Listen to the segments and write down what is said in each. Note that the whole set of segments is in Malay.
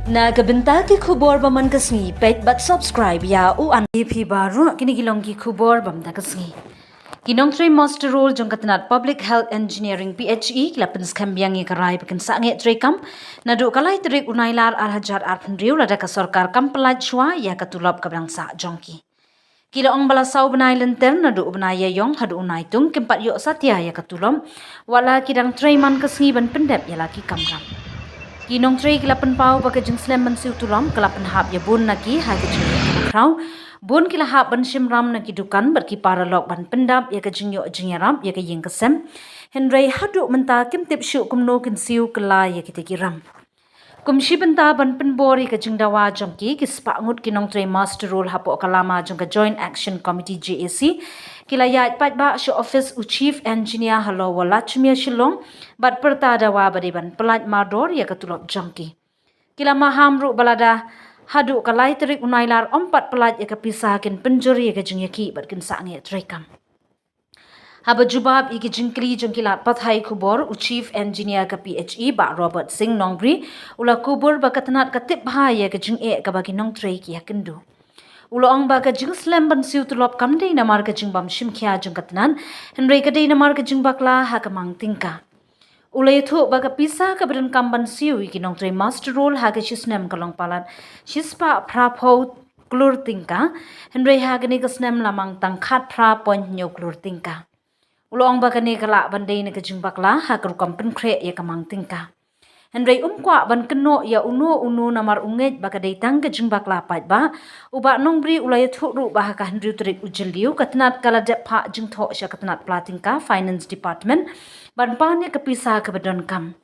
Nagabenta ki khubor baman kasngi pet but subscribe ya u an EP baru kini gilong ki khubor bam da kasngi kinong three master role jong katanat public health engineering PHE klapen skambiang i karai pekin sange trekam nadu kalai trik unailar hajar arpendriu lada ka sarkar kampelaj shwa ya katulap kabrang sa jongki kila ong balasau benai lenter nadu benai yong hadu unai tung kempat yo satya ya katulom wala kidang treman kasngi ban pendep ya laki kamram kinong tray kilapan pau baga jeng slam mansiu tulam kilapan hap ya bun naki haga jeng krau bun kila hap ban shimram naki dukan berki para lok ban pendap ya ka jeng yo jeng yaram ya ka yeng kesem henry hadu menta kim tip syu kumno kin siu kela ya kita kiram kumshi benta ban penbori ka jeng dawa jongki kispa ngut kinong tray master role hapo kalama jong ka joint action committee JAC kila yat pat ba shu office u chief engineer halo wala chumia shilong bat perta dawa badiban pelat mardor ya katulok jongki kila mahamru balada hadu kalai terik unailar ompat pelat ya kapisahakin penjuri ya ka jeng yaki batkin sange trekam haba jubab iki jingkri jongkilat pathai kubor u chief engineer ka PHE ba Robert Singh Nongbri ula kubur ba katanat katip bahaya ka jing ka bagi nong trei ki yakendu ulo ong ba ka jing slam ban siu tulop kamdei namar ka jing bam shim khia jong katanan henry ka dei namar ka jing bakla ha ka mang tingka ulay thu ba ka pisa ka bren kamban siu iki nong trei master role ha ka shisnem kalong palat shispa prapho klur tingka henry ha ka ni ka snem lamang tangkhat pra point nyo klur tingka ulong ba kani kala bandai na kajing bakla ha karukam penkre ya kamang tingka henry kwa ban keno ya unu namar unget ba kadai tang kajing bakla pat ba uba nongbri ulay thuru ba ka henry trik ujeliu katnat kala depha jing tho sya katnat platingka finance department ban panya kapisa ka badon kam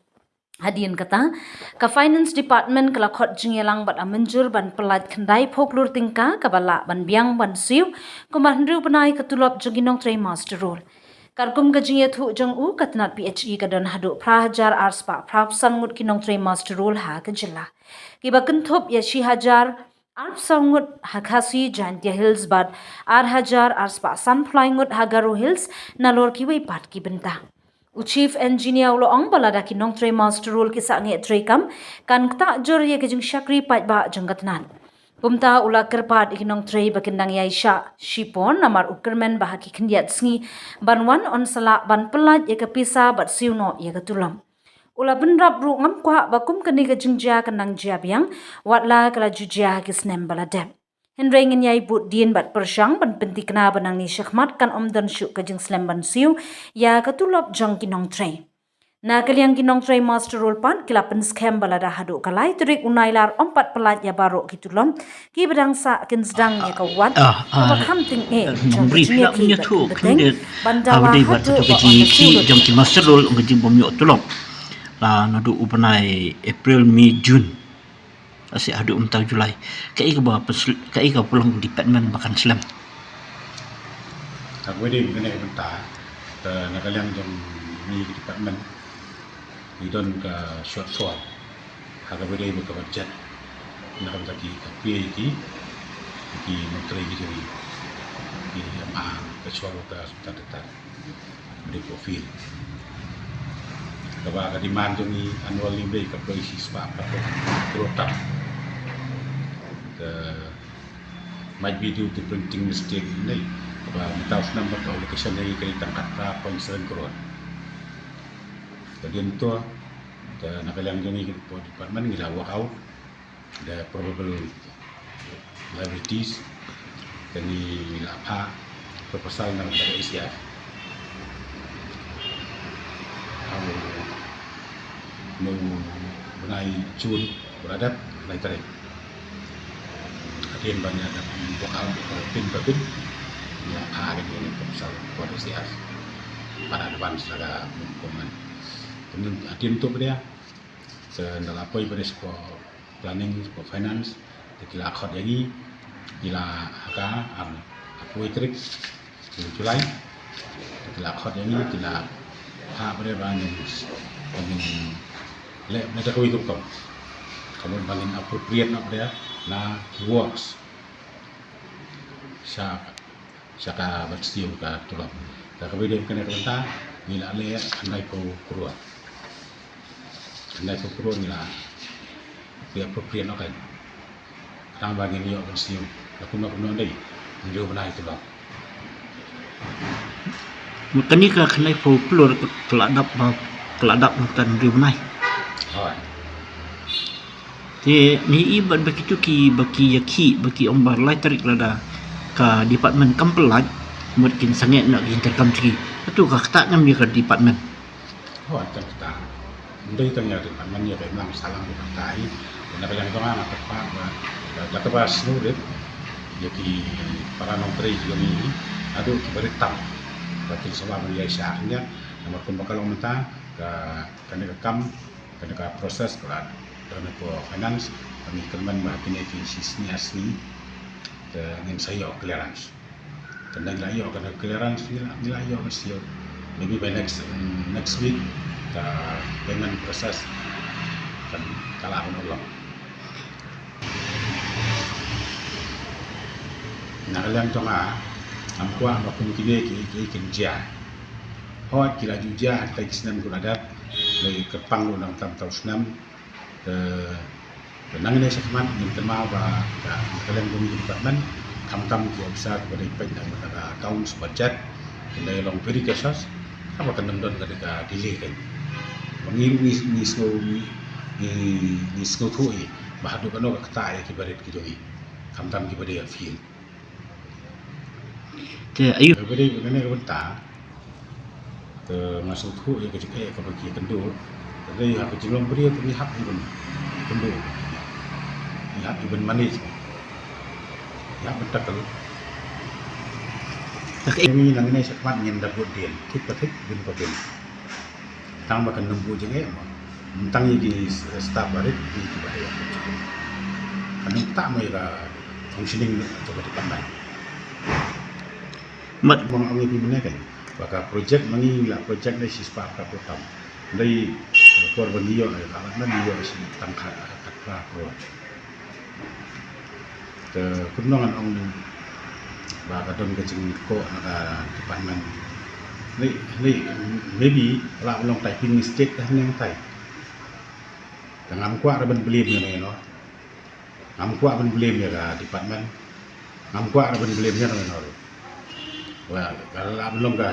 hadian kata ka finance department kala khot jingyalang bat amenjur ban pelat khandai phoklur tingka kabala ban biang ban siu kumandu banai katulop joginong tray master role karkum gajing thu jong u katnat PHE kadon hadu prahajar arspa prapsan ngut kinong tray master role ha kajila kiba kenthop ya shi hajar arp sangut hakasi jantia hills bad hajar arspa sunfly ngut hagaru hills nalor kiwei pat ki benta u chief engineer ulo ong balada kinong tray master role ki sange tray kam kan ta jor ye gajing shakri pat ba jongkatnan Pumta ula kerpat ikinong tray bakindang yaisha shipon namar ukermen bahaki kendiat sngi banwan on sala ban pelat ya kapisa bat siuno ya katulam. Ula benrap ru ngam kwa bakum kani ka jingja kanang jiabiang watla kala jujia kisnem baladep. Henry ngin yai but dien bat persyang ban penti kena banang ni syakmat kan omdan syuk ka jing slem ban siu ya katulop jong kinong tray. Na kaliang kinong tray master role pan kilapan scam balada hadu kalai terik unailar ompat pelat ya baro kitulom ki bedang sa kin sedang ya kawat bakam ting memberi pihak punya tu kemudian abdi buat satu kecil jam ki master role ngajing bomyo tolong la nadu upanai April Mei Jun asyik hadu umtal Julai kai ka ba kai ka pulang department makan selam aku ini kena bentar nak kalian jam ni department idon ka shortfall haga bede be ka budget nak lagi ka PAT ki menteri ki jadi ki ama ka shoro ka tata bede profil kaba ka demand ni annual leave ka polisi spa ka protap might be due to printing mistake ni kaba tahu number ka location ni kay tangkat pra 0.7 crore bagian itu nak kalian jadi department kita work out the probable liabilities dan ni apa proposal nak pada ICF aku mau benai Jun beradab benai tarik hadian banyak dan work out pin ya ada di proposal pada ICF pada advance ada komen kemudian hadian tu pada dalam apa ibadah for planning for finance kila akhir lagi kila haka aku trik Julai kila akhir lagi kila ha pada banyak le mereka kau itu kalau paling appropriate nak dia na works syaka bersih ka tulang tak kemudian kena kata nila le andai ko keluar andai ko keluar nila dia appropriate no kan tang bagi ni kan siu aku nak kuno dai ndio bana itu lah Makanya ka kanai folklore keladap tan ri benai. hai Te ni iban baki tu ki baki yaki baki ombar lai tarik lada ka department kampelat mungkin sangat nak intercom tri. Itu ka kata ngam dia ka department. hai kan kita ndai tanya di man ya memang salang di tai na kala ko nga tepat na tabas no rit yaki para nontri ni adu beritam bakil sama Maria Syahnya nama pun bakal menta kana kam kana ka proses kelat dan ko finance kami kerman ma kini sisni asni dengan saya clearance kana layo kana clearance nila yo masih maybe by next week ka payment process kan kala ko ulang nakalang to nga ang kuha ang kumikini kinja hot kila juja at kay kisnam kuladat lay kerpang lo ng tam tausnam nangin sa kaman yung tema ba nakalang bumi department kam ko bisa kepada ipay ng mga accounts budget kaya long peri kasas apa kan don ketika delay kan mangin ni sko thui bahadu kano ka ya kibarit kidoi kam kibade feel Te ayu Everybody begini bentar ke masuk tu ya kecik ke bagi kendu. Jadi aku jelong beri tu lihat ibn kendu. Lihat ibn manis. Ya betul kalau. tak Ini nang ini sekmat ngin dabut dia. Kit patik bin patin. Tang makan lembu je ke. Tang di staff barit di bahaya. Kan tak mai ka functioning atau di pandai. mat Mga awit ni benar kan baka projek mangi la projek ni si spa ka program dai korban dia alat nan dia si tangka katra pro ke kunongan ong baka don ke jing ko na department ni maybe la long typing mistake dah nang tai ngam kwa ra ban blame ni no ngam kwa ban blame ya department ngam kwa ra ban blame ya no wah kalau belum ka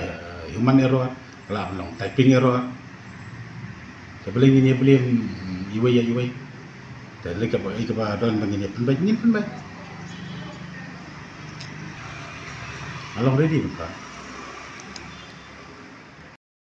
human error kalau belum typing error sebelum ini belum iwai dan lagi apa don begini pun baik along ready bukan